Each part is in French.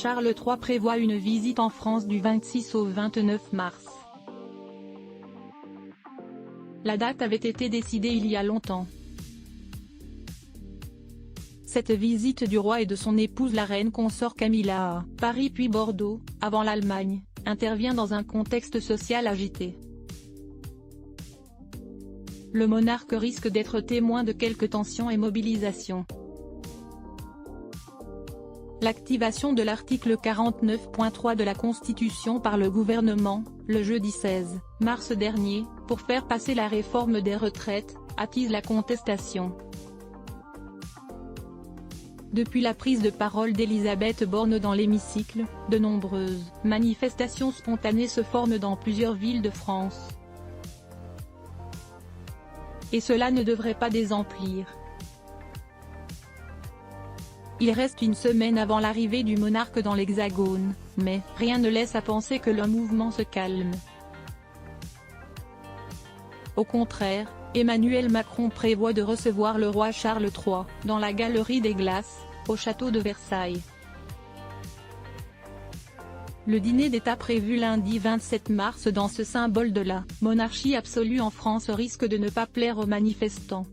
Charles III prévoit une visite en France du 26 au 29 mars. La date avait été décidée il y a longtemps. Cette visite du roi et de son épouse la reine consort Camilla à Paris puis Bordeaux, avant l'Allemagne, intervient dans un contexte social agité. Le monarque risque d'être témoin de quelques tensions et mobilisations. L'activation de l'article 49.3 de la Constitution par le gouvernement, le jeudi 16 mars dernier, pour faire passer la réforme des retraites, attise la contestation. Depuis la prise de parole d'Elisabeth Borne dans l'hémicycle, de nombreuses manifestations spontanées se forment dans plusieurs villes de France. Et cela ne devrait pas désemplir. Il reste une semaine avant l'arrivée du monarque dans l'Hexagone, mais rien ne laisse à penser que le mouvement se calme. Au contraire, Emmanuel Macron prévoit de recevoir le roi Charles III, dans la Galerie des Glaces, au château de Versailles. Le dîner d'État prévu lundi 27 mars dans ce symbole de la monarchie absolue en France risque de ne pas plaire aux manifestants.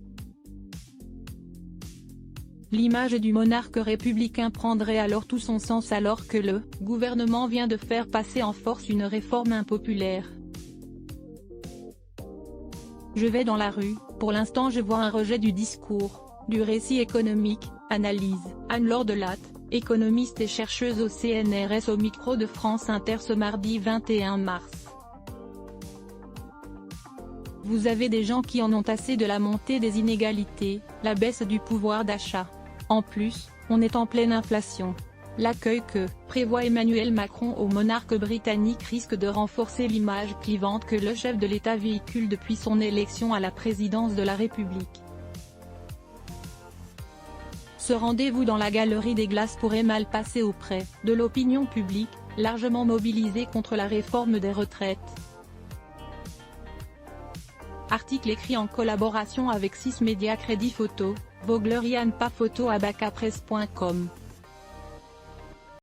L'image du monarque républicain prendrait alors tout son sens alors que le gouvernement vient de faire passer en force une réforme impopulaire. Je vais dans la rue, pour l'instant je vois un rejet du discours, du récit économique, analyse Anne-Laure Delatte, économiste et chercheuse au CNRS au micro de France Inter ce mardi 21 mars. Vous avez des gens qui en ont assez de la montée des inégalités, la baisse du pouvoir d'achat. En plus, on est en pleine inflation. L'accueil que prévoit Emmanuel Macron au monarque britannique risque de renforcer l'image clivante que le chef de l'État véhicule depuis son élection à la présidence de la République. Ce rendez-vous dans la Galerie des Glaces pourrait mal passer auprès de l'opinion publique, largement mobilisée contre la réforme des retraites. Article écrit en collaboration avec 6 médias Crédit Photo, Vogler Yann Pas Photo Abacapresse.com.